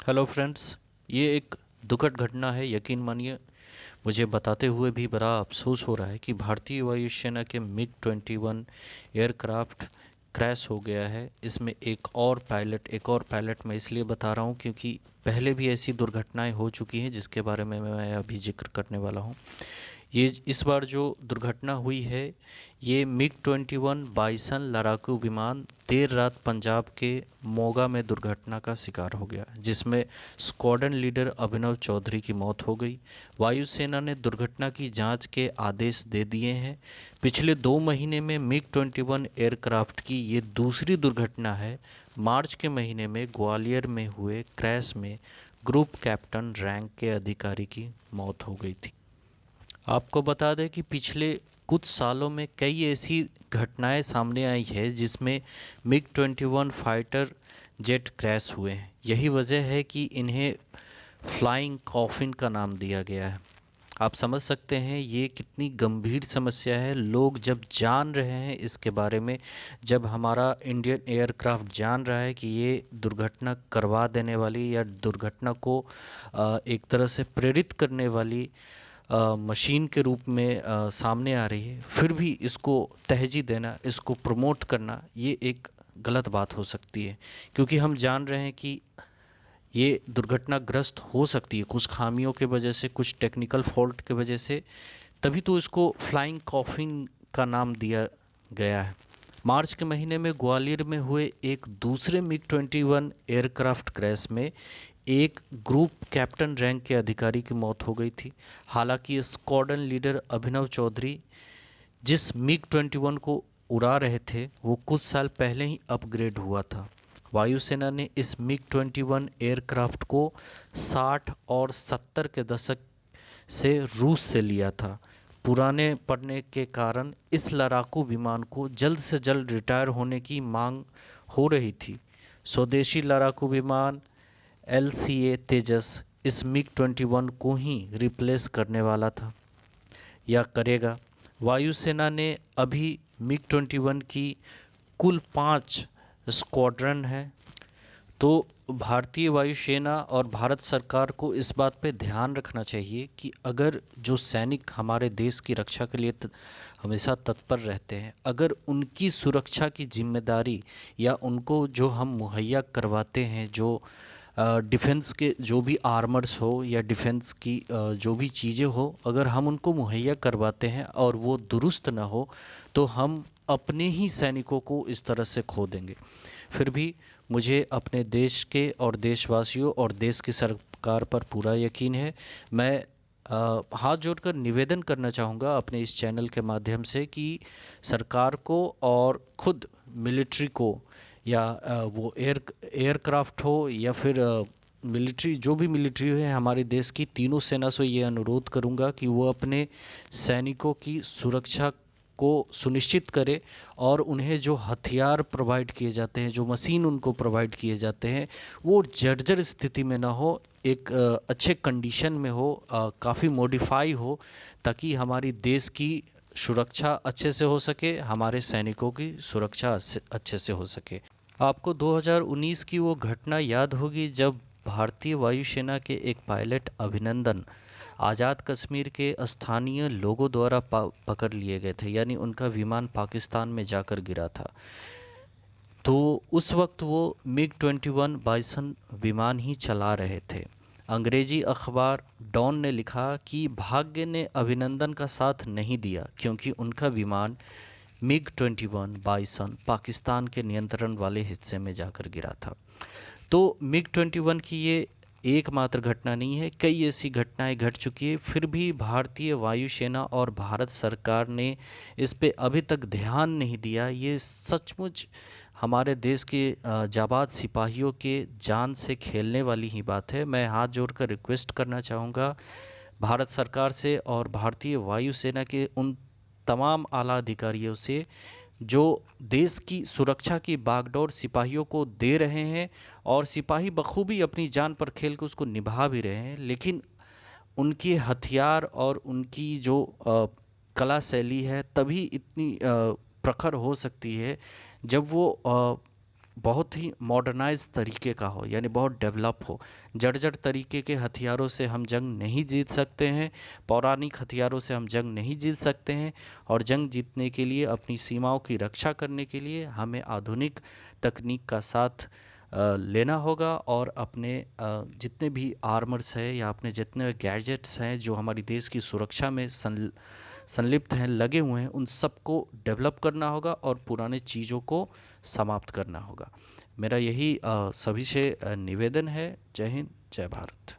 Hello friends. ये एक दुखद घटना है, यकीन मानिए। मुझे बताते हुए भी बड़ा अफसोस हो रहा है कि भारतीय वायुसेना के मिग 21 एयरक्राफ्ट क्रैश हो गया है। इसमें एक और पायलट मैं इसलिए बता रहा हूँ क्योंकि पहले भी ऐसी दुर्घटनाएं हो चुकी हैं जिसके बारे में मैं अभी जिक्र करने वाला हूँ। ये इस बार जो दुर्घटना हुई है, ये मिग 21 बाइसन लड़ाकू विमान देर रात पंजाब के मोगा में दुर्घटना का शिकार हो गया, जिसमें स्क्वाड्रन लीडर अभिनव चौधरी की मौत हो गई। वायुसेना ने दुर्घटना की जांच के आदेश दे दिए हैं। पिछले 2 महीने में मिग 21 एयरक्राफ्ट की ये दूसरी दुर्घटना है। मार्च के महीने में ग्वालियर में हुए क्रैश में ग्रुप कैप्टन रैंक के अधिकारी की मौत हो गई थी। आपको बता दें कि पिछले कुछ सालों में कई ऐसी घटनाएं सामने आई है जिसमें मिग 21 फाइटर जेट क्रैश हुए हैं। यही वजह है कि इन्हें फ्लाइंग कॉफिन का नाम दिया गया है। आप समझ सकते हैं ये कितनी गंभीर समस्या है। लोग जब जान रहे हैं इसके बारे में, जब हमारा इंडियन एयरक्राफ्ट जान रहा है कि ये दुर्घटना करवा देने वाली या दुर्घटना को एक तरह से प्रेरित करने वाली मशीन के रूप में सामने आ रही है, फिर भी इसको तहजीह देना, इसको प्रमोट करना, ये एक गलत बात हो सकती है। क्योंकि हम जान रहे हैं कि ये दुर्घटनाग्रस्त हो सकती है कुछ खामियों के वजह से, कुछ टेक्निकल फॉल्ट के वजह से। तभी तो इसको फ्लाइंग कॉफिन का नाम दिया गया है। मार्च के महीने में ग्वालियर में हुए एक दूसरे मिग 21 एयरक्राफ्ट क्रैश में एक ग्रुप कैप्टन रैंक के अधिकारी की मौत हो गई थी। हालांकि स्क्वाड्रन लीडर अभिनव चौधरी जिस मिग 21 को उड़ा रहे थे वो कुछ साल पहले ही अपग्रेड हुआ था। वायुसेना ने इस मिग 21 एयरक्राफ्ट को 60 और 70 के दशक से रूस से लिया था। पुराने पड़ने के कारण इस लड़ाकू विमान को जल्द से जल्द रिटायर होने की मांग हो रही थी। स्वदेशी लड़ाकू विमान LCA तेजस इस मिग 21 को ही रिप्लेस करने वाला था या करेगा। वायुसेना ने अभी मिग 21 की कुल 5 स्क्वाड्रन है। तो भारतीय वायुसेना और भारत सरकार को इस बात पे ध्यान रखना चाहिए कि अगर जो सैनिक हमारे देश की रक्षा के लिए हमेशा तत्पर रहते हैं, अगर उनकी सुरक्षा की जिम्मेदारी या उनको जो हम मुहैया करवाते हैं, जो डिफेंस के जो भी आर्मर्स हो या डिफेंस की जो भी चीज़ें हो, अगर हम उनको मुहैया करवाते हैं और वो दुरुस्त ना हो तो हम अपने ही सैनिकों को इस तरह से खो देंगे। फिर भी मुझे अपने देश के और देशवासियों और देश की सरकार पर पूरा यकीन है। मैं हाथ जोड़कर निवेदन करना चाहूँगा अपने इस चैनल के माध्यम से कि सरकार को और खुद मिलिट्री को या वो एयरक्राफ्ट हो या फिर मिलिट्री, जो भी मिलिट्री है हमारे देश की, तीनों सेना से ये अनुरोध करूँगा कि वो अपने सैनिकों की सुरक्षा को सुनिश्चित करे और उन्हें जो हथियार प्रोवाइड किए जाते हैं, जो मशीन उनको प्रोवाइड किए जाते हैं, वो जर्जर स्थिति में ना हो, एक अच्छे कंडीशन में हो, काफ़ी मॉडिफाई हो, ताकि हमारी देश की सुरक्षा अच्छे से हो सके, हमारे सैनिकों की सुरक्षा अच्छे से हो सके। आपको 2019 की वो घटना याद होगी जब भारतीय वायुसेना के एक पायलट अभिनंदन आज़ाद कश्मीर के स्थानीय लोगों द्वारा पकड़ लिए गए थे, यानी उनका विमान पाकिस्तान में जाकर गिरा था। तो उस वक्त वो मिग 21 बाइसन विमान ही चला रहे थे। अंग्रेजी अखबार डॉन ने लिखा कि भाग्य ने अभिनंदन का साथ नहीं दिया क्योंकि उनका विमान मिग 21 बाइसन पाकिस्तान के नियंत्रण वाले हिस्से में जाकर गिरा था। तो मिग 21 की ये एकमात्र घटना नहीं है, कई ऐसी घटनाएं घट चुकी है। फिर भी भारतीय वायुसेना और भारत सरकार ने इस पे अभी तक ध्यान नहीं दिया। ये सचमुच हमारे देश के जाबाज सिपाहियों के जान से खेलने वाली ही बात है। मैं हाथ जोड़कर रिक्वेस्ट करना चाहूँगा भारत सरकार से और भारतीय वायुसेना के उन तमाम आला अधिकारियों से जो देश की सुरक्षा की बागडोर सिपाहियों को दे रहे हैं, और सिपाही बखूबी अपनी जान पर खेल के उसको निभा भी रहे हैं, लेकिन उनके हथियार और उनकी जो कला शैली है तभी इतनी प्रखर हो सकती है जब वो बहुत ही मॉडर्नाइज तरीके का हो, यानी बहुत डेवलप हो। जर्जर तरीके के हथियारों से हम जंग नहीं जीत सकते हैं, पौराणिक हथियारों से हम जंग नहीं जीत सकते हैं। और जंग जीतने के लिए, अपनी सीमाओं की रक्षा करने के लिए हमें आधुनिक तकनीक का साथ लेना होगा, और अपने जितने भी आर्मर्स है या अपने जितने गैजेट्स हैं जो हमारी देश की सुरक्षा में संलिप्त हैं, लगे हुए हैं, उन सबको डेवलप करना होगा और पुराने चीज़ों को समाप्त करना होगा। मेरा यही सभी से निवेदन है। जय हिंद, जय भारत।